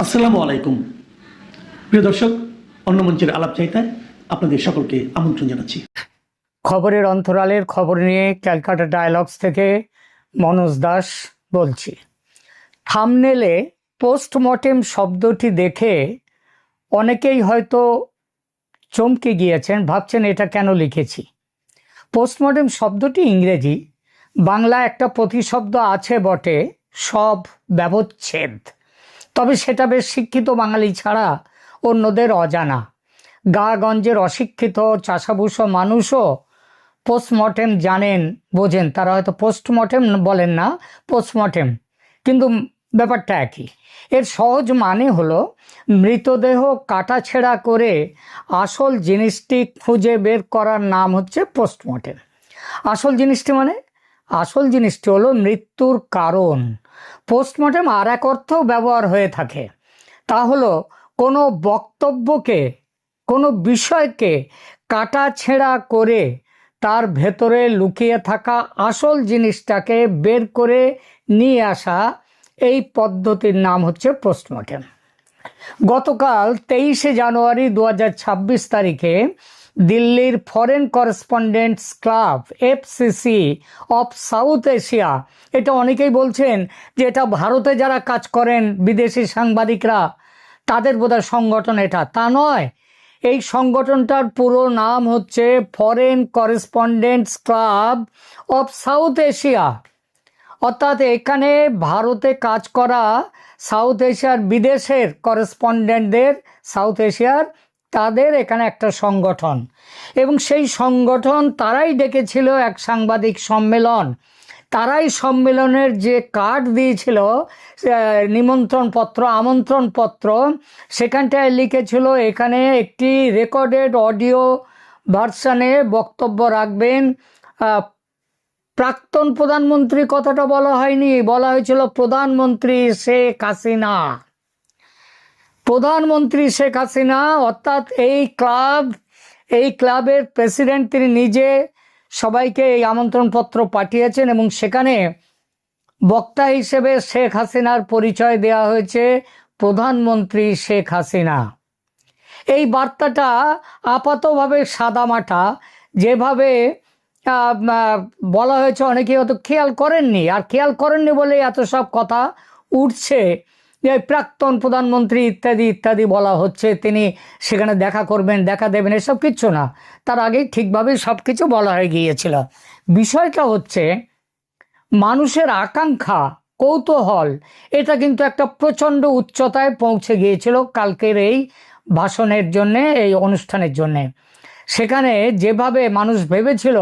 আসসালামু আলাইকুম প্রিয় দর্শক, অন্য মঞ্চের আলাপ চাইতায় আপনাদের সকলকে আমন্ত্রণ জানাচ্ছি। খবরের অন্তরালের খবর নিয়ে ক্যালকাটা ডায়ালগস থেকে মনোজ দাস বলছি। থাম্বনেলে পোস্টমর্টেম শব্দটি দেখে অনেকেই হয়তো চমকে গিয়েছেন, ভাবছেন এটা কেন লিখেছি। পোস্টমর্টেম শব্দটি ইংরেজি, বাংলা একটা প্রতিশব্দ আছে বটে, সব ব্যবচ্ছেদ, তবে সেটা বেশ শিক্ষিত বাঙালি ছাড়া অন্যদের অজানা। গাঁগঞ্জের অশিক্ষিত চাষাভুষ মানুষও পোস্টমর্টেম জানেন, বোঝেন, তারা হয়তো পোস্টমর্টেম বলেন না, পোস্টমর্টেম, কিন্তু ব্যাপারটা একই। এর সহজ মানে হলো মৃতদেহ কাটাছেঁড়া করে আসল জিনিসটি খুঁজে বের করার নাম হচ্ছে পোস্টমর্টেম। আসল জিনিসটি মানে আসল জিনিসটি হলো মৃত্যুর কারণ। পোস্টমর্টেম আর এক অর্থেও ব্যবহার হয়ে থাকে, তা হলো কোনো বক্তব্যকে, কোনো বিষয়কে কাটাছেঁড়া করে তার ভেতরে লুকিয়ে থাকা আসল জিনিসটাকে বের করে নিয়ে আসা, এই পদ্ধতির নাম হচ্ছে পোস্টমর্টেম। গতকাল 23শে জানুয়ারি 2026 তারিখে দিল্লির foreign correspondents club FCC of south Asia, এটা অনেকেই বলছেন যে এটা ভারতে যারা কাজ করেন বিদেশি সাংবাদিকরা তাদের বোধহয় সংগঠন, এটা তা নয়। এই সংগঠনটার পুরো নাম হচ্ছে foreign correspondents club of south Asia, অর্থাৎ এখানে ভারতে কাজ করা সাউথ এশিয়ার বিদেশের করেসপন্ডেন্টদের, সাউথ এশিয়ার, তাদের এখানে একটা সংগঠন। এবং সেই সংগঠন তারাই ডেকেছিল এক সাংবাদিক সম্মেলন। তারাই সম্মেলনের যে কার্ড দিয়েছিল, নিমন্ত্রণপত্র, আমন্ত্রণপত্র, সেখানটায় লিখেছিল এখানে একটি রেকর্ডেড অডিও ভার্সানে বক্তব্য রাখবেন প্রাক্তন প্রধানমন্ত্রী। কথাটা বলা হয়নি, বলা হয়েছিল প্রধানমন্ত্রী শেখ হাসিনা। প্রধানমন্ত্রী শেখ হাসিনা, অর্থাৎ এই ক্লাবের প্রেসিডেন্ট, তিনি নিজে সবাইকে এই আমন্ত্রণপত্র পাঠিয়েছেন এবং সেখানে বক্তা হিসেবে শেখ হাসিনার পরিচয় দেওয়া হয়েছে প্রধানমন্ত্রী শেখ হাসিনা। এই বার্তাটা আপাতভাবে সাদামাটা যেভাবে বলা হয়েছে, অনেকেই হয়তো খেয়াল করেননি, আর খেয়াল করেননি বলে এত সব কথা উঠছে যে প্রাক্তন প্রধানমন্ত্রী ইত্যাদি ইত্যাদি বলা হচ্ছে, তিনি সেখানে দেখা করবেন, দেখা দেবেন, এসব কিচ্ছু না, তার আগেই ঠিকভাবে সব কিছু বলা হয়ে গিয়েছিল। বিষয়টা হচ্ছে মানুষের আকাঙ্ক্ষা, কৌতূহল, এটা কিন্তু একটা প্রচণ্ড উচ্চতায় পৌঁছে গিয়েছিল কালকের এই ভাষণের জন্যে, এই অনুষ্ঠানের জন্যে। সেখানে যেভাবে মানুষ ভেবেছিল,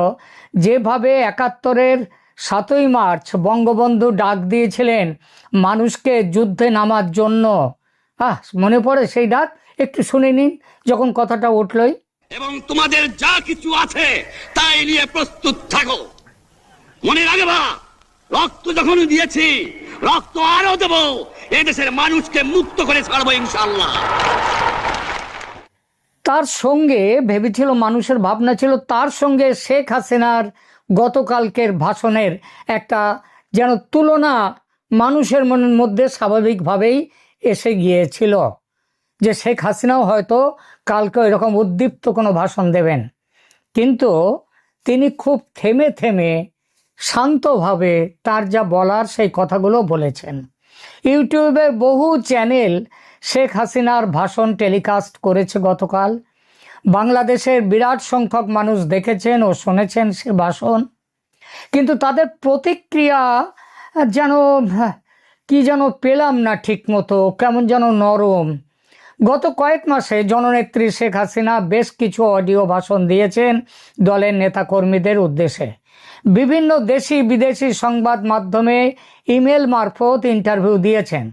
যেভাবে 71-এর 7ই মার্চ বঙ্গবন্ধু ডাক দিয়েছিলেন মানুষকে যুদ্ধে নামার জন্য, মনে পড়ে সেই ডাক? একটু শুনে নিন যখন কথাটা উঠলই। এবং তোমাদের যা কিছু আছে তাই নিয়ে প্রস্তুত থাকো, মনে রাখবা রক্ত যখন দিয়েছি রক্ত আরো দেব, এই দেশের মানুষকে মুক্ত করে ছাড়বো ইনশাআল্লাহ। তার সঙ্গে ভেবেছিল, মানুষের ভাবনা ছিল, তার সঙ্গে শেখ হাসিনার গতকালকের ভাষণের একটা যেন তুলনা মানুষের মনের মধ্যে স্বাভাবিকভাবেই এসে গিয়েছিল, যে শেখ হাসিনাও হয়তো কালকে এরকম উদ্দীপ্ত কোনো ভাষণ দেবেন। কিন্তু তিনি খুব থেমে থেমে শান্তভাবে তার যা বলার সেই কথাগুলো বলেছেন। ইউটিউবের বহু চ্যানেল শেখ হাসিনার ভাষণ টেলিকাস্ট করেছে গতকাল। বাংলাদেশের বিরাট সংখ্যক মানুষ দেখেছেন ও শুনেছেন সে ভাষণ, কিন্তু তাদের প্রতিক্রিয়া যেন কি যেন পেলাম না ঠিক মতো, কেমন যেন নরম। গত কয়েক মাসে জননেত্রী শেখ হাসিনা বেশ কিছু অডিও ভাষণ দিয়েছেন দলের নেতাকর্মীদের উদ্দেশ্যে। বিভিন্ন দেশি বিদেশি সংবাদ মাধ্যমে ইমেল মারফত ইন্টারভিউ দিয়েছেন,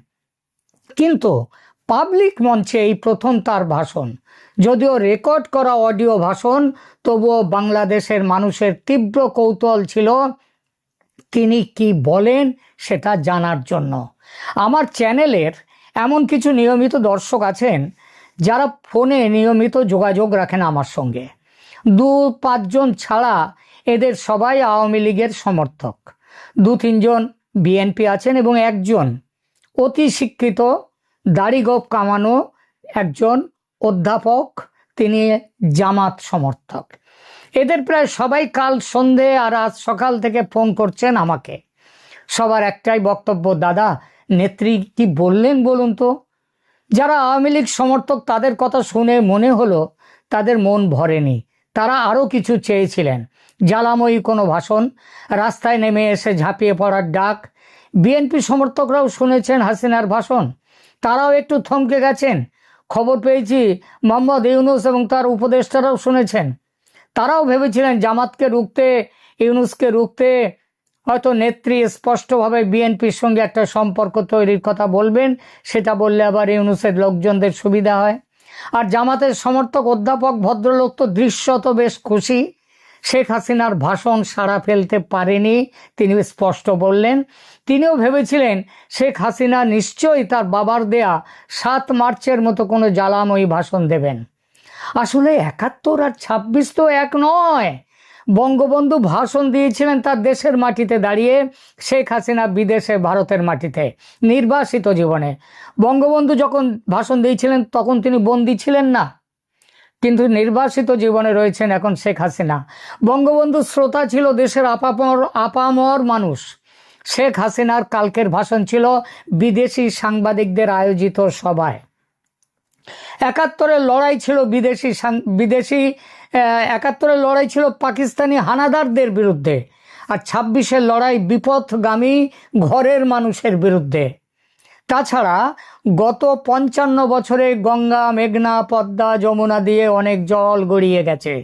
কিন্তু পাবলিক মঞ্চে এই প্রথম তার ভাষণ। যদিও রেকর্ড করা অডিও ভাষণ, তবুও বাংলাদেশের মানুষের তীব্র কৌতূহল ছিল তিনি কি বলেন সেটা জানার জন্য। আমার চ্যানেলের এমন কিছু নিয়মিত দর্শক আছেন যারা ফোনে নিয়মিত যোগাযোগ রাখেন আমার সঙ্গে। 2-5 জন ছাড়া এদের সবাই আওয়ামী লীগের সমর্থক। 2-3 জন বিএনপি আছেন এবং একজন অতি শিক্ষিত দাড়ি গোঁফ কামানো একজন অধ্যাপক, তিনি জামাত সমর্থক। এদের প্রায় সবাই কাল সন্ধে আর আজ সকাল থেকে ফোন করছেন আমাকে। সবার একটাই বক্তব্য, দাদা নেত্রী কি বললেন বলুন তো। যারা আওয়ামী লীগ সমর্থক তাদের কথা শুনে মনে হলো তাদের মন ভরেনি, তারা আরও কিছু চেয়েছিলেন। জ্বালাময়ী কোনো ভাষণ, রাস্তায় নেমে এসে ঝাঁপিয়ে পড়ার ডাক। বিএনপি সমর্থকরাও শুনেছেন হাসিনার ভাষণ, তারাও একটু থমকে গেছেন। খবর পেয়েছি মোহাম্মদ ইউনূস এবং তার উপদেষ্টারাও শুনেছেন। তারাও ভেবেছিলেন জামাতকে রুখতে, ইউনূসকে রুখতে হয়তো নেত্রী স্পষ্টভাবে বিএনপির সঙ্গে একটা সম্পর্ক তৈরির কথা বলবেন, সেটা বললে আবার ইউনূসের লোকজনদের সুবিধা হয়। আর জামাতের সমর্থক অধ্যাপক ভদ্রলোক তো দৃশ্যত বেশ খুশি। শেখ হাসিনার ভাষণ সাড়া ফেলতে পারেনি, তিনি স্পষ্ট বললেন। তিনিও ভেবেছিলেন শেখ হাসিনা নিশ্চয়ই তার বাবার দেয়া 7 মার্চের মতো কোনো জ্বালাময়ী ভাষণ দেবেন। আসলে 71 আর 26 তো এক নয়। বঙ্গবন্ধু ভাষণ দিয়েছিলেন তার দেশের মাটিতে দাঁড়িয়ে, শেখ হাসিনা বিদেশে ভারতের মাটিতে নির্বাসিত জীবনে। বঙ্গবন্ধু যখন ভাষণ দিয়েছিলেন তখন তিনি বন্দী ছিলেন না, কিন্তু নির্বাসিত জীবনে রয়েছেন এখন শেখ হাসিনা। বঙ্গবন্ধু শ্রোতা ছিল দেশের আপামর মানুষ। শেখ হাসিনার কালকের ভাষণ ছিল বিদেশি সাংবাদিকদের আয়োজিত সভায়। 71-এর লড়াই ছিল একাত্তরের লড়াই ছিল পাকিস্তানি হানাদারদের বিরুদ্ধে, আর 26-এর লড়াই বিপথগামী ঘরের মানুষের বিরুদ্ধে। তাছাড়া গত 55 বছরে গঙ্গা, মেঘনা, পদ্মা, যমুনা দিয়ে অনেক জল গড়িয়ে গেছে।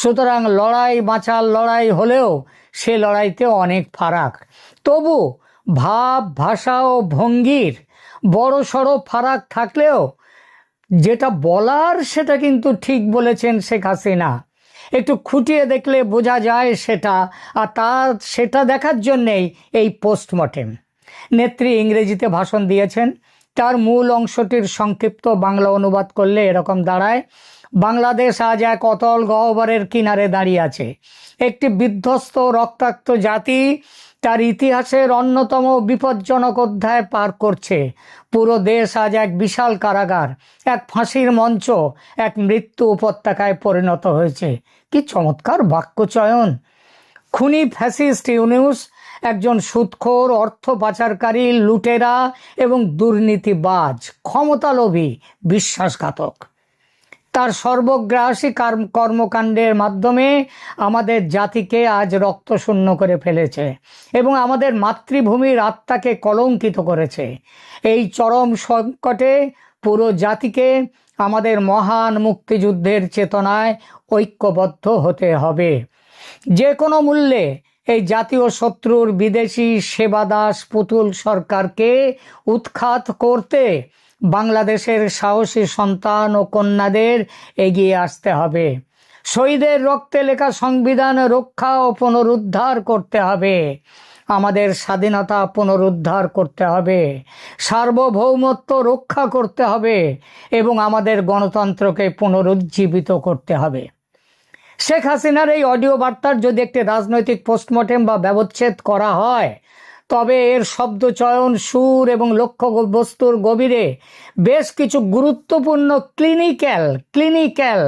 সুতরাং লড়াই বাঁচার লড়াই হলেও সে লড়াইতে অনেক ফারাক। তবু ভাব, ভাষা ও ভঙ্গির বড় সড়ো ফারাক থাকলেও যেটা বলার সেটা কিন্তু ঠিক বলেছেন শেখ হাসিনা। একটু খুঁটিয়ে দেখলে বোঝা যায় সেটা, আর সেটা দেখার জন্যেই এই পোস্টমর্টেম। নেত্রী ইংরেজিতে ভাষণ দিয়েছেন, তার মূল অংশটির সংক্ষিপ্ত বাংলা অনুবাদ করলে এরকম দাঁড়ায়: বাংলাদেশ আজ এক অতল গহ্বরের কিনারে দাঁড়িয়ে আছে। একটি বিধ্বস্ত রক্তাক্ত জাতি তার ইতিহাসের অন্যতম বিপজ্জনক অধ্যায় পার করছে। পুরো দেশ আজ এক বিশাল কারাগার, এক ফাঁসির মঞ্চ, এক মৃত্যু উপত্যকায় পরিণত হয়েছে। কি চমৎকার বাক্যচয়ন! খুনি ফ্যাসিস্ট ইউনূস একজন সুদখোর, অর্থ পাচারকারী, লুটেরা এবং দুর্নীতিবাজ, ক্ষমতালোভী, বিশ্বাসঘাতক। তার সর্বগ্রাসী কর্মকাণ্ডের মাধ্যমে আমাদের জাতিকে আজ রক্তশূন্য করে ফেলেছে এবং আমাদের মাতৃভূমির আত্মাকে কলঙ্কিত করেছে। এই চরম সংকটে পুরো জাতিকে আমাদের মহান মুক্তিযুদ্ধের চেতনায় ঐক্যবদ্ধ হতে হবে। যে কোনো মূল্যে এই জাতীয় শত্রুর বিদেশি সেবাদাস পুতুল সরকারকে উৎখাত করতে বাংলাদেশের সাহসী সন্তান ও কন্যাদের এগিয়ে আসতে হবে। শহীদের রক্তে লেখা সংবিধান রক্ষা ও পুনরুদ্ধার করতে হবে। আমাদের স্বাধীনতা পুনরুদ্ধার করতে হবে, সার্বভৌমত্ব রক্ষা করতে হবে এবং আমাদের গণতন্ত্রকে পুনরুজ্জীবিত করতে হবে। শেখ হাসিনার এই অডিও বার্তার যদি একটি রাজনৈতিক পোস্টমর্টেম বা ব্যবচ্ছেদ করা হয়, তবে এর শব্দচয়ন, সুর এবং লক্ষ্যবস্তুর গভীরে বেশ কিছু গুরুত্বপূর্ণ ক্লিনিক্যাল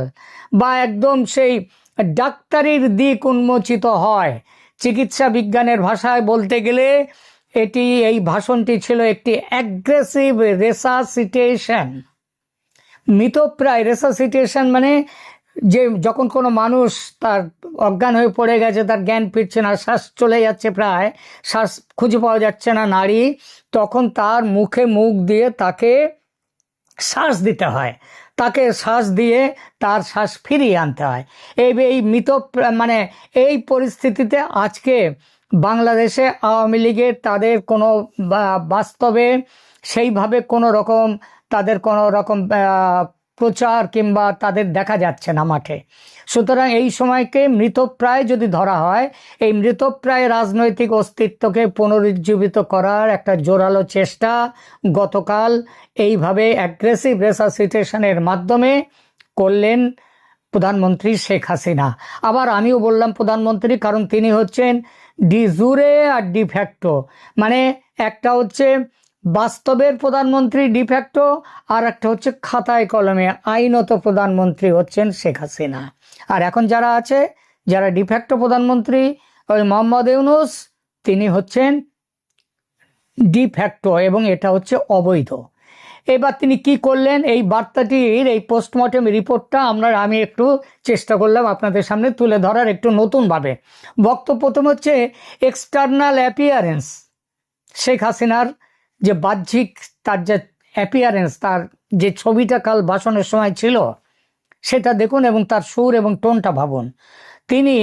বা একদম সেই ডাক্তারির দিক উন্মোচিত হয়। চিকিৎসা বিজ্ঞানের ভাষায় বলতে গেলে এই ভাষণটি ছিল একটি অ্যাগ্রেসিভ রেসাসিটেশন। মৃতপ্রায় রেসাসিটেশন মানে যে যখন কোনো মানুষ তার অজ্ঞান হয়ে পড়ে গেছে, তার জ্ঞান ফিরছে না, শ্বাস চলে যাচ্ছে, প্রায় শ্বাস খুঁজে পাওয়া যাচ্ছে না নাড়ি, তখন তার মুখে মুখ দিয়ে তাকে শ্বাস দিতে হয়, তাকে শ্বাস দিয়ে তার শ্বাস ফিরিয়ে আনতে হয়। এই পরিস্থিতিতে আজকে বাংলাদেশে আওয়ামী লীগের তাদের কোনো বাস্তবে সেইভাবে কোনো রকম প্রচার কিংবা তাদের দেখা যাচ্ছে না মাঠে। সুতরাং এই সময়কে মৃতপ্রায় যদি ধরা হয়, এই মৃতপ্রায় রাজনৈতিক অস্তিত্বকে পুনরুজ্জীবিত করার একটা জোরালো চেষ্টা গতকাল এইভাবে অ্যাগ্রেসিভ রেসাসিটেশনের মাধ্যমে করলেন প্রধানমন্ত্রী শেখ হাসিনা। আবার আমিও বললাম প্রধানমন্ত্রী, কারণ তিনি হচ্ছেন ডি জুরে আর ডি ফ্যাক্টো, মানে একটা হচ্ছে বাস্তবের প্রধানমন্ত্রী ডিফ্যাক্টো, আর একটা হচ্ছে খাতায় কলমে আইনত প্রধানমন্ত্রী হচ্ছেন শেখ হাসিনা। আর এখন যারা আছে, যারা ডিফ্যাক্টো প্রধানমন্ত্রী, ওই মোহাম্মদ ইউনূস, তিনি হচ্ছেন ডিফ্যাক্টো, এবং এটা হচ্ছে অবৈধ। এবার তিনি কি করলেন, এই বার্তাটির এই পোস্টমর্টেম রিপোর্টটা আমি একটু চেষ্টা করলাম আপনাদের সামনে তুলে ধরার একটু নতুনভাবে। বক্তব্য প্রথম হচ্ছে এক্সটার্নাল অ্যাপিয়ারেন্স, শেখ হাসিনার যে বাহ্যিক তার যে অ্যাপিয়ারেন্স, তার যে ছবিটা কাল ভাষণের সময় ছিল সেটা দেখুন এবং তার সুর এবং টোনটা ভাবুন। তিনি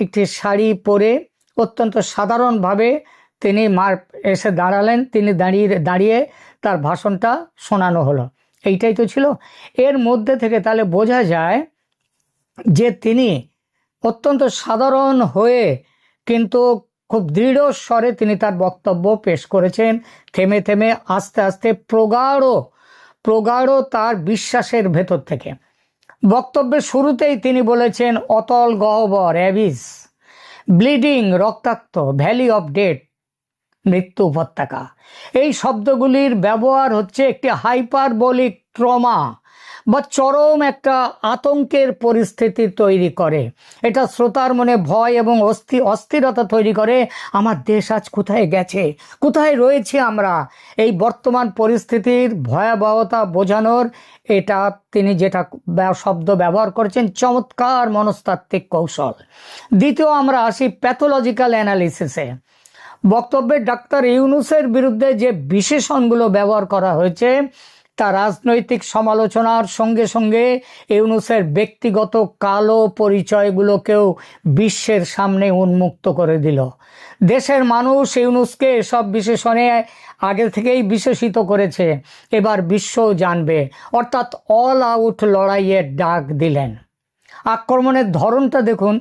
একটি শাড়ি পরে অত্যন্ত সাধারণভাবে তিনি এসে দাঁড়ালেন, তিনি দাঁড়িয়ে তার ভাষণটা শোনানো হলো, এইটাই তো ছিল। এর মধ্যে থেকে তাহলে বোঝা যায় যে তিনি অত্যন্ত সাধারণ হয়ে কিন্তু খুব দৃঢ় স্বরে তিনি তার বক্তব্য পেশ করেছেন, থেমে থেমে আস্তে আস্তে প্রগাঢ় তার বিশ্বাসের ভেতর থেকে। বক্তব্যের শুরুতেই তিনি বলেছেন অতল গহ্বর, অ্যাবিস, ব্লিডিং, রক্তাক্ত, ভ্যালি অফ ডেথ, মৃত্যু উপত্যকা। এই শব্দগুলির ব্যবহার হচ্ছে একটি হাইপারবোলিক ট্রমা বা চরম একটা আতঙ্কের পরিস্থিতি তৈরি করে। এটা শ্রোতার মনে ভয় এবং অস্থিরতা তৈরি করে। আমার দেশ আজ কোথায় গেছে, কোথায় রয়েছে আমরা, এই বর্তমান পরিস্থিতির ভয়াবহতা বোঝানোর এটা তিনি যেটা শব্দ ব্যবহার করেছেন, চমৎকার মনস্তাত্ত্বিক কৌশল। দ্বিতীয় আমরা আসি প্যাথোলজিক্যাল অ্যানালিসিসে। বক্তব্যে ডাক্তার ইউনূসের বিরুদ্ধে যে বিশেষণগুলো ব্যবহার করা হয়েছে তা রাজনৈতিক সমালোচনার সঙ্গে সঙ্গে ইউনূসের ব্যক্তিগত কালো পরিচয়গুলোকেও বিশ্বের সামনে উন্মুক্ত করে দিল। দেশের মানুষ ইউনূসকে এসব বিশেষণে আগে থেকেই বিশেষিত করেছে, এবার বিশ্বও জানবে, অর্থাৎ অল আউট লড়াইয়ের ডাক দিলেন। আক্রমণের ধরনটা দেখুন,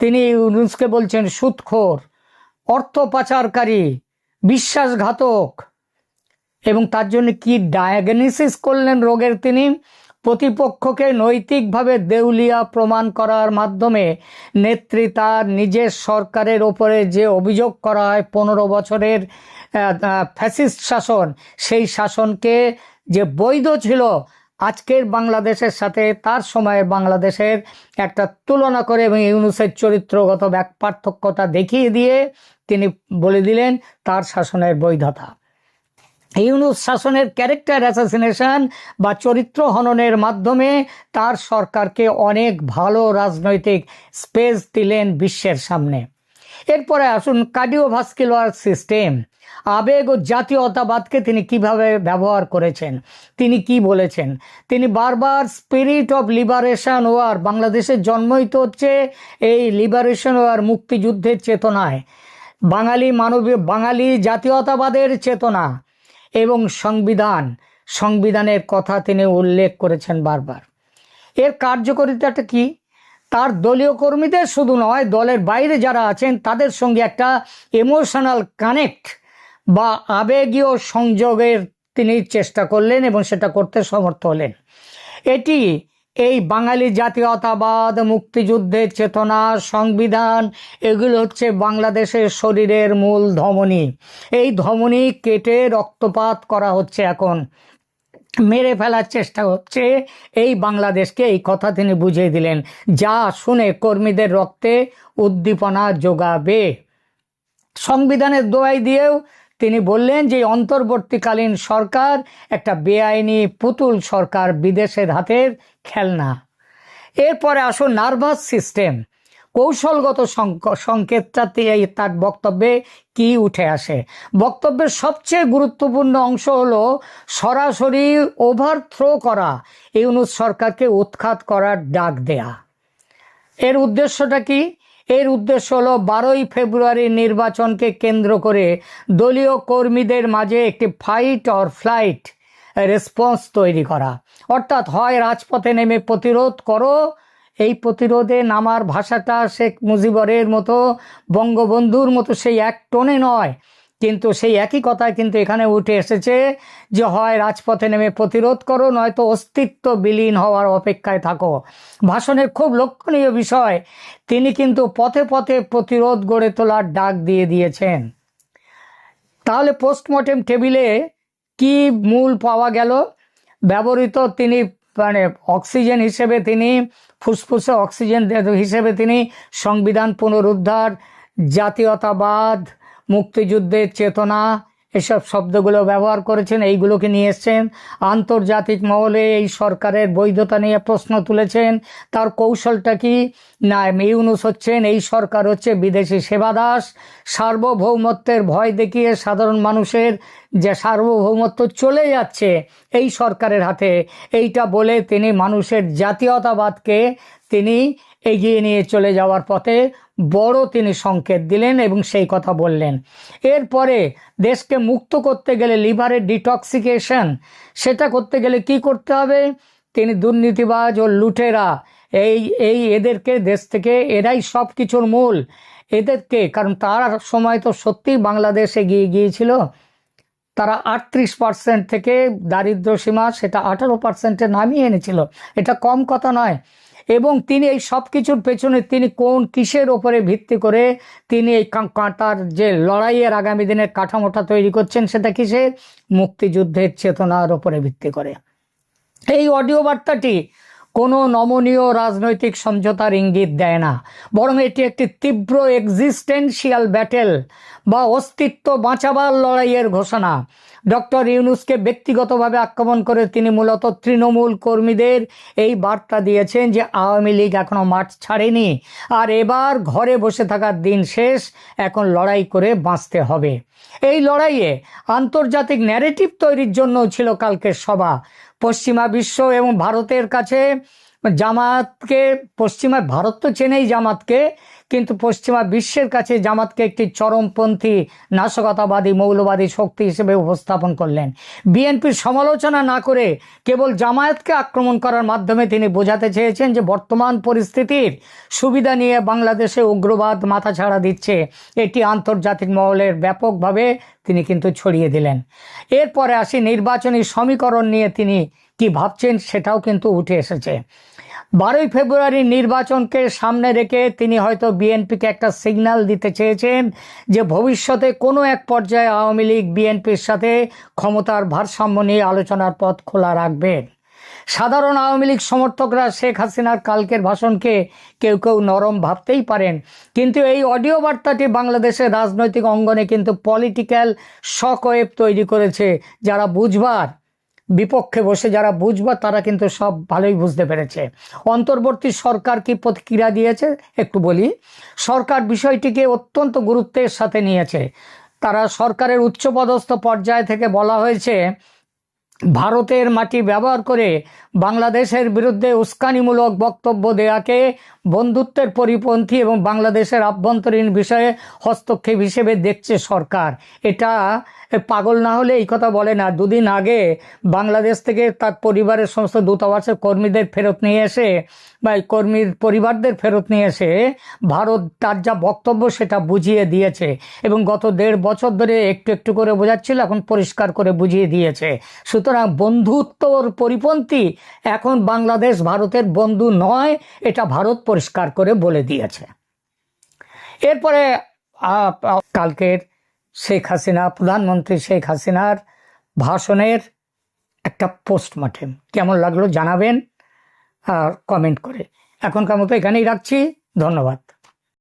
তিনি ইউনূসকে বলছেন সুদখোর, অর্থ পাচারকারী, বিশ্বাসঘাতক, এবং তার জন্য কি ডায়াগনোসিস করলেন রোগের, তিনি প্রতিপক্ষকে নৈতিকভাবে দেউলিয়া প্রমাণ করার মাধ্যমে নেত্রী তার নিজের সরকারের ওপরে যে অভিযোগ করা হয় 15 বছরের ফ্যাসিস্ট শাসন, সেই শাসনকে যে বৈধ ছিল আজকের বাংলাদেশের সাথে তার সময়ের বাংলাদেশের একটা তুলনা করে এবং ইউনূসের চরিত্রগত পার্থক্যতা দেখিয়ে দিয়ে তিনি বলে দিলেন তার শাসনের বৈধতা। ইউনূস শাসনের ক্যারেক্টার অ্যাসাসিনেশন বা চরিত্র হননের মাধ্যমে তার সরকারকে অনেক ভালো রাজনৈতিক স্পেস দিলেন বিশ্বের সামনে। এরপরে আসুন কার্ডিওভাস্কুলার সিস্টেম, আবেগ ও জাতীয়তাবাদকে তিনি কিভাবে ব্যবহার করেছেন, তিনি কি বলেছেন। তিনি বারবার স্পিরিট অফ লিবারেশন ওয়ার, বাংলাদেশের জন্মই তো হচ্ছে এই লিবারেশন ওয়ার, মুক্তিযুদ্ধের চেতনায়, বাঙালি জাতীয়তাবাদের চেতনা এবং সংবিধানের কথা তিনি উল্লেখ করেছেন বারবার। এর কার্যকারিতাটা কি, তার দলীয় কর্মীদের শুধু নয়, দলের বাইরে যারা আছেন তাদের সঙ্গে একটা ইমোশনাল কানেক্ট বা আবেগীয় সংযোগের তিনি চেষ্টা করলেন এবং সেটা করতে সমর্থ হলেন। এটি এই বাঙালি জাতীয়তাবাদ, মুক্তিযুদ্ধের চেতনা, সংবিধান, এগুলো হচ্ছে বাংলাদেশের শরীরের মূল ধমনী। এই ধমনী কেটে রক্তপাত করা হচ্ছে, এখন মেরে ফেলার চেষ্টা হচ্ছে এই বাংলাদেশকে। এই কথা তিনি বুঝিয়ে দিলেন, যা শুনে কর্মীদের রক্তে উদ্দীপনা যোগাবে। সংবিধানের দোহাই দিয়েও তিনি বললেন যে অন্তর্বর্তীকালীন সরকার একটা বেআইনি পুতুল সরকার, বিদেশের হাতের খেলনা। এরপরে আসুন নার্ভাস সিস্টেম, কৌশলগত সংকেতটাতে তার বক্তব্যে কি উঠে আসে। বক্তব্যের সবচেয়ে গুরুত্বপূর্ণ অংশ হলো সরাসরি ওভারথ্রো করা, ইউনূস সরকারকে উৎখাত করার ডাক দেয়া। এর উদ্দেশ্যটা কি? এর উদ্দেশ্য হলো 12ই ফেব্রুয়ারি নির্বাচনকে কেন্দ্র করে দলীয় কর্মীদের মাঝে একটি ফাইট অর ফ্লাইট রেসপন্স তৈরি করা, অর্থাৎ হয় রাজপথে নেমে প্রতিরোধ করো। এই প্রতিরোধে নামার ভাষাটা শেখ মুজিবরের মতো, বঙ্গবন্ধুর মতো সেই এক টোনে নয়, কিন্তু সেই একই কথায় কিন্তু এখানে উঠে এসেছে যে হয় রাজপথে নেমে প্রতিরোধ করো, নয়তো অস্তিত্ব বিলীন হওয়ার অপেক্ষায় থাকো। ভাষণের খুব লক্ষণীয় বিষয়, তিনি কিন্তু পথে পথে প্রতিরোধ গড়ে তোলার ডাক দিয়ে দিয়েছেন। তাহলে পোস্টমর্টেম টেবিলে কি মূল পাওয়া গেল? ব্যবহৃত তিনি মানে অক্সিজেন হিসেবে তিনি ফুসফুসে অক্সিজেন হিসেবে তিনি সংবিধান পুনরুদ্ধার, জাতীয়তাবাদ, মুক্তিযুদ্ধের চেতনা, এসব শব্দগুলো ব্যবহার করেছেন। এইগুলোকে নিয়ে এসছেন। আন্তর্জাতিক মহলে এই সরকারের বৈধতা নিয়ে প্রশ্ন তুলেছেন। তার কৌশলটা কি? না, ইউনূস হচ্ছেন, এই সরকার হচ্ছে বিদেশি সেবাদাস। সার্বভৌমত্বের ভয় দেখিয়ে সাধারণ মানুষের যে সার্বভৌমত্ব চলে যাচ্ছে এই সরকারের হাতে, এইটা বলে তিনি মানুষের জাতীয়তাবাদকে তিনি এগিয়ে নিয়ে চলে যাওয়ার পথে বড় তিনি সংকেত দিলেন এবং সেই কথা বললেন। এরপরে দেশকে মুক্ত করতে গেলে লিভারের ডিটক্সিকেশন, সেটা করতে গেলে কি করতে হবে? তিনি দুর্নীতিবাজ ও লুটেরা এদেরকে দেশ থেকে, এরাই সব কিছুর মূল, এদেরকে, কারণ তার সময় তো সত্যিই বাংলাদেশ এগিয়ে গিয়েছিল। তারা 38% থেকে দারিদ্র সীমা সেটা 18%-এ নামিয়ে এনেছিল। এটা কম কথা নয়। এবং তিনি এই সব কিছুর পেছনে তিনি কিসের ওপরে ভিত্তি করে তিনি এই তার যে লড়াইয়ের আগামী দিনের কাঠামোটা তৈরি করছেন, সেটা কিসের? মুক্তিযুদ্ধের চেতনার ওপরে ভিত্তি করে। এই অডিও বার্তাটি কোনো নমনীয় রাজনৈতিক সমঝোতার ইঙ্গিত দেয় না, বরং এটি একটি তীব্র এক্সিস্টেন্সিয়াল ব্যাটেল বা অস্তিত্ব বাঁচাবার লড়াইয়ের ঘোষণা। ডক্টর ইউনূসকে ব্যক্তিগতভাবে আক্রমণ করে তিনি মূলত তৃণমূল কর্মীদের এই বার্তা দিয়েছেন যে আওয়ামী লীগ এখনো মাঠ ছাড়েনি, আর এবার ঘরে বসে থাকার দিন শেষ, এখন লড়াই করে বাঁচতে হবে। এই লড়াইয়ে আন্তর্জাতিক ন্যারেটিভ তৈরির জন্য ছিল কালকের সভা। পশ্চিমা বিশ্ব এবং ভারতের কাছে জামাতকে, ভারত তো চেনেই জামাতকে, কিন্তু পশ্চিমা বিশ্বের কাছে জামাতকে একটি চরমপন্থী নাশকতাবাদী মৌলবাদী শক্তি হিসেবে উপস্থাপন করলেন। বিএনপির সমালোচনা না করে কেবল জামায়াতকে আক্রমণ করার মাধ্যমে তিনি বোঝাতে চেয়েছেন যে বর্তমান পরিস্থিতির সুবিধা নিয়ে বাংলাদেশে উগ্রবাদ মাথাছাড়া দিচ্ছে। এটি আন্তর্জাতিক মহলের ব্যাপকভাবে তিনি কিন্তু ছড়িয়ে দিলেন। এরপরে আসি নির্বাচনী সমীকরণ নিয়ে তিনি কি ভাবছেন, সেটাও কিন্তু উঠে এসেছে। 12ই ফেব্রুয়ারি নির্বাচনকে সামনে রেখে তিনি হয়তো বিএনপিকে একটা সিগন্যাল দিতে চেয়েছেন যে ভবিষ্যতে কোনো এক পর্যায়ে আওয়ামী লীগ বিএনপির সাথে ক্ষমতার ভারসাম্য নিয়ে আলোচনার পথ খোলা রাখবেন। সাধারণ আওয়ামী লীগ সমর্থকরা শেখ হাসিনার কালকের ভাষণকে কেউ কেউ নরম ভাবতেই পারেন, কিন্তু এই অডিও বার্তাটি বাংলাদেশের রাজনৈতিক অঙ্গনে কিন্তু পলিটিক্যাল শকওয়েভ তৈরি করেছে। যারা বুঝবার, বিপক্ষে বসে যারা বুঝবার, তারা কিন্তু সব ভালোই বুঝতে পেরেছে। অন্তর্বর্তী সরকার কি প্রতিক্রিয়া দিয়েছে একটু বলি। সরকার বিষয়টিকে অত্যন্ত গুরুত্বের সাথে নিয়েছে। তারা সরকারের উচ্চপদস্থ পর্যায় থেকে বলা হয়েছে ভারতের মাটি ব্যবহার করে বাংলাদেশের বিরুদ্ধে উস্কানিমূলক বক্তব্য দেওয়াকে বন্ধুত্বের পরিপন্থী এবং বাংলাদেশের আভ্যন্তরীণ বিষয়ে হস্তক্ষেপ হিসেবে দেখছে সরকার। এটা পাগল না হলে এই কথা বলে না। দুদিন আগে বাংলাদেশ থেকে তার পরিবারের সমস্ত দূতাবাসের কর্মীদের ফেরত নিয়ে এসে বা কর্মীর পরিবারদের ফেরত নিয়ে এসে ভারত তার যা বক্তব্য সেটা বুঝিয়ে দিয়েছে, এবং গত 1.5 বছর ধরে একটু একটু করে বোঝাচ্ছিল, এখন পরিষ্কার করে বুঝিয়ে দিয়েছে। সুতরাং বন্ধুত্বর পরিপন্থী এখন বাংলাদেশ ভারতের বন্ধু নয়, এটা ভারত পরিষ্কার করে বলে দিয়েছে। এরপরে কালকের শেখ হাসিনা, প্রধানমন্ত্রী শেখ হাসিনার ভাষণের একটা পোস্টমর্টেম কেমন লাগলো জানাবেন আর কমেন্ট করে। এখনকার মতো এখানেই রাখছি, ধন্যবাদ।